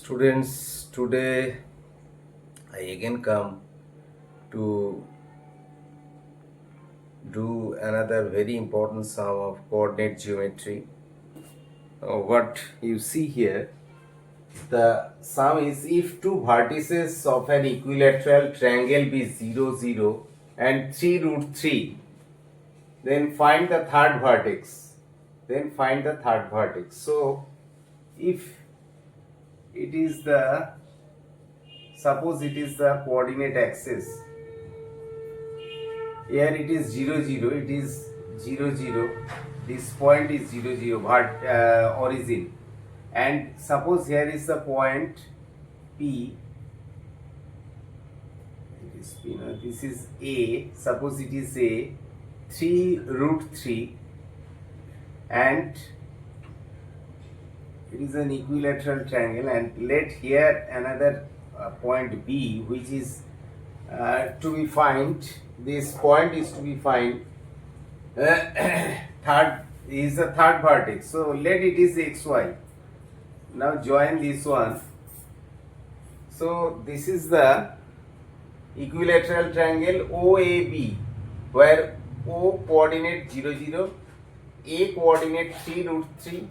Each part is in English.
Students, today I again come to do another very important sum of coordinate geometry. What you see here, the sum is if two vertices of an equilateral triangle be 0, 0 and 3 root 3, then find the third vertex. So, if it is the, suppose it is the coordinate axis. Here it is 0, 0, it is 0, 0, this point is 0, 0, origin, and suppose here is the point P, it is P, no, this is A, suppose it is A, 3 root 3, and it is an equilateral triangle, and let here another point B, which is to be find, this point is to be find third is the third vertex, so let it is xy. Now join this one. So this is the equilateral triangle OAB, where O coordinate 0, 0, A coordinate 3 root 3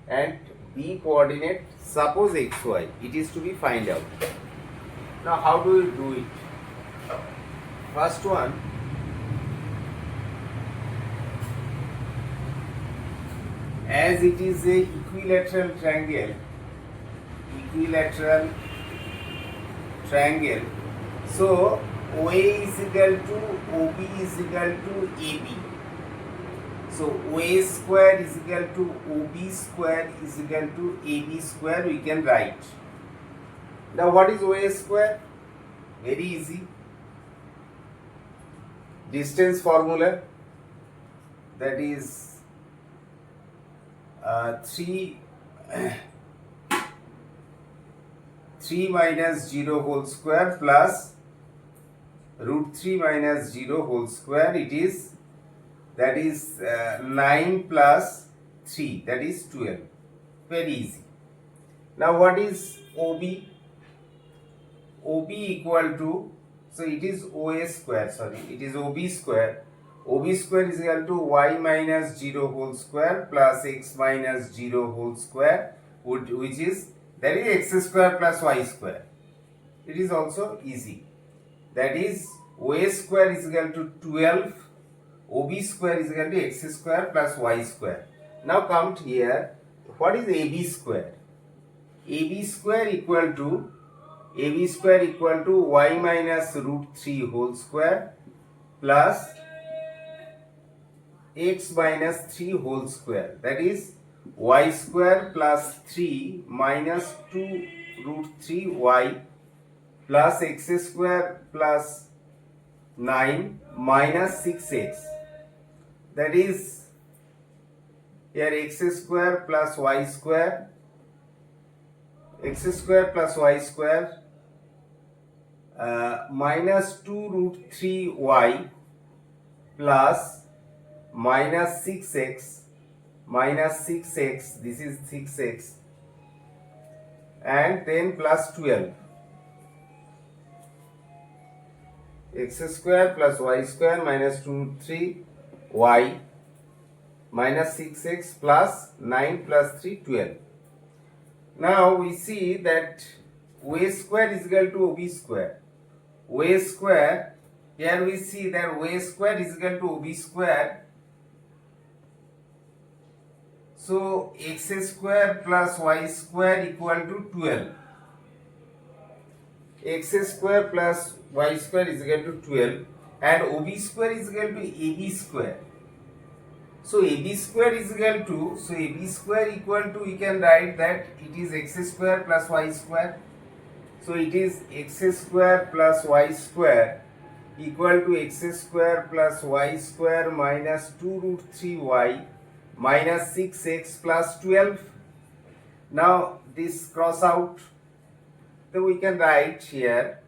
and B coordinate suppose xy. It is to be find out. Now how do you do it? First one, as it is a equilateral triangle, so OA is equal to OB is equal to AB. So OA square is equal to OB square is equal to AB square, we can write. Now what is OA square? Very easy. Distance formula, that is 3 minus 0 whole square plus root 3 minus 0 whole square, it is, that is 9 plus 3, that is 12. Very easy. Now what is OB? OB equal to, so it is OA square, it is OB square. OB square is equal to y minus 0 whole square plus x minus 0 whole square, which is, that is x square plus y square. It is also easy. That is OA square is equal to 12, OB square is equal to x square plus y square. Now come here, what is AB square? AB square equal to y minus root 3 whole square plus x minus 3 whole square, that is y square plus 3 minus 2 root 3 y plus x square plus 9 minus 6x, that is here x square plus y square, minus 2 root 3 y plus minus 6x, this is 6x, and then plus 12, x square plus y square minus 2 root 3 y minus 6x plus 9 plus 3, 12. Now we see that OA square is equal to OB square. OA square, here we see that OA square is equal to OB square. So x square plus y square equal to 12. X square plus y square is equal to 12 and OB square is equal to AB square. So AB square is equal to, we can write that it is x square plus y square. So it is x square plus y square equal to x square plus y square minus 2 root 3 y minus 6x plus 12. Now this cross out, so we can write here,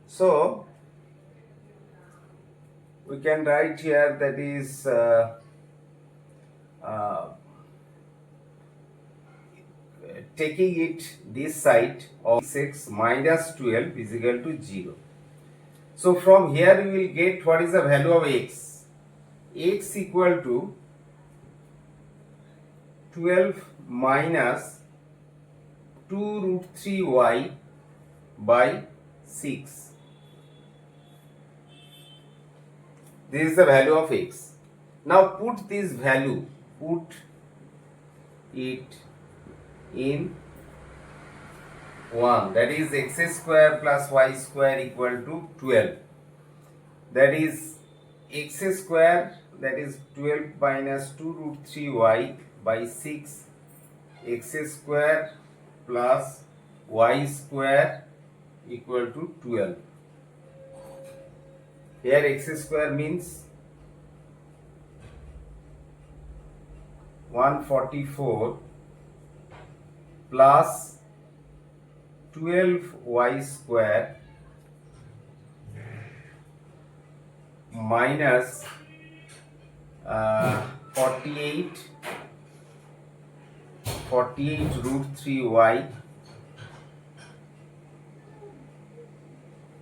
so we can write here, that is taking it this side of 6 minus 12 is equal to 0. So from here we will get what is the value of x. X equal to 12 minus 2 root 3y by 6. This is the value of x. Now put this value, put it in 1, that is x square plus y square equal to 12. That is x square, that is 12 minus 2 root 3y by 6, x square plus y square equal to 12. Here x square means 144 plus 12y square minus 48 root 3y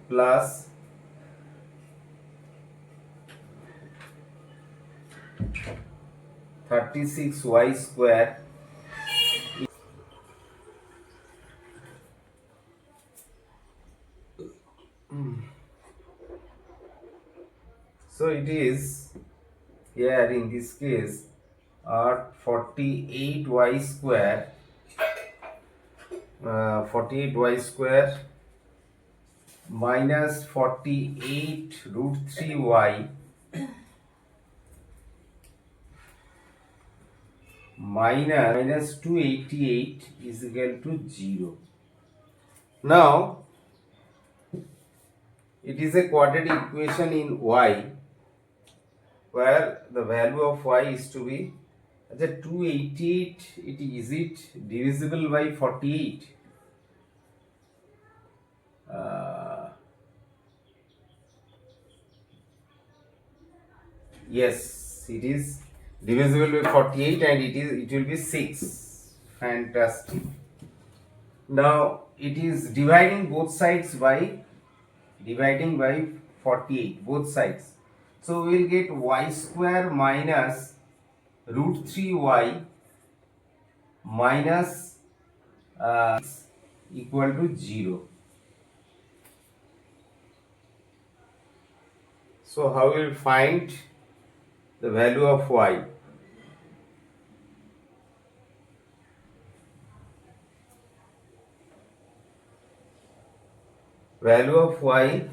plus 36y square. So it is here in this case 48y square 48y square minus 48 root 3y minus 288 is equal to 0. Now it is a quadratic equation in y where the value of y is to be 288. Is it divisible by 48? Yes, it is divisible by 48 and it will be 6. Fantastic. Now it is dividing both sides by 48, both sides. So we will get y square minus root 3y minus equal to 0. So how we will find the value of y? Value of y,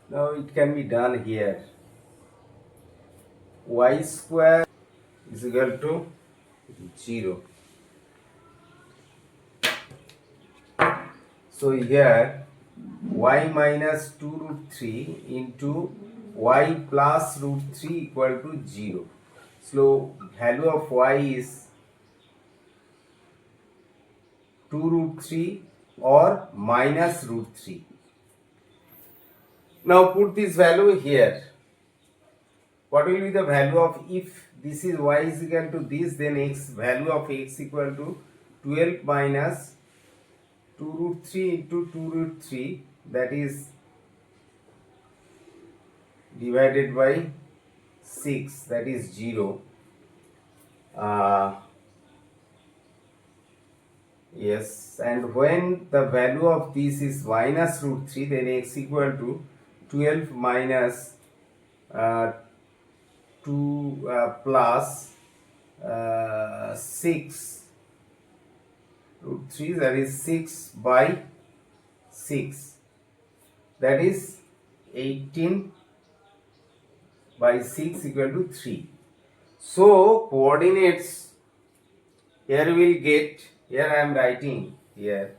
now it can be done here. Y square is equal to 0. So here y minus 2 root 3 into y plus root 3 equal to 0. So value of y is 2 root 3 or minus root 3. Now put this value here. What will be the value of, if this is y is equal to this, then x, value of x equal to 12 minus 2 root 3 into 2 root 3, that is divided by 6, that is 0. Yes, and when the value of this is minus root 3, then x equal to 12 minus 2 plus 6 root 3, that is 6 by 6, that is 18 by 6 equal to 3. So coordinates, here we will get, here I am writing here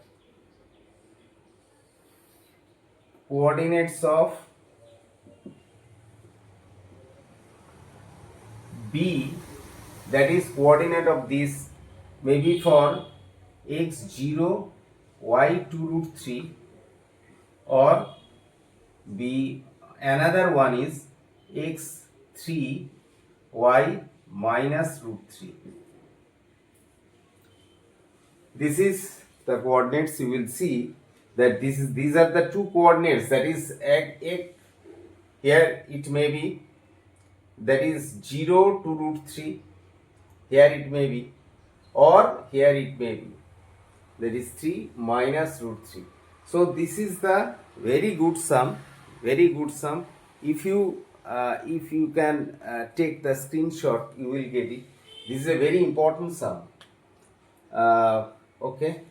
coordinates of B, that is coordinate of this maybe for x0 y 2 root 3, or B, another one is x3 y minus root 3. this is the coordinates. You will see that these are the two coordinates, that is here it may be, that is 0 to root 3, here it may be, or here it may be, that is 3 minus root 3. So this is the very good sum, very good sum. If you can take the screenshot, you will get it. This is a very important sum. Okay,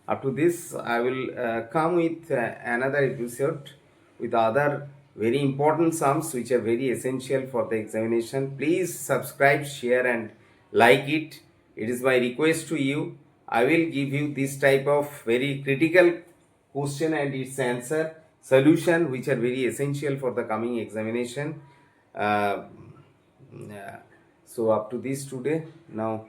up to this I will come with another episode with other very important sums which are very essential for the examination. Please subscribe, share and like it. It is my request to you. I will give you this type of very critical question and its answer solution which are very essential for the coming examination. So up to this today. Now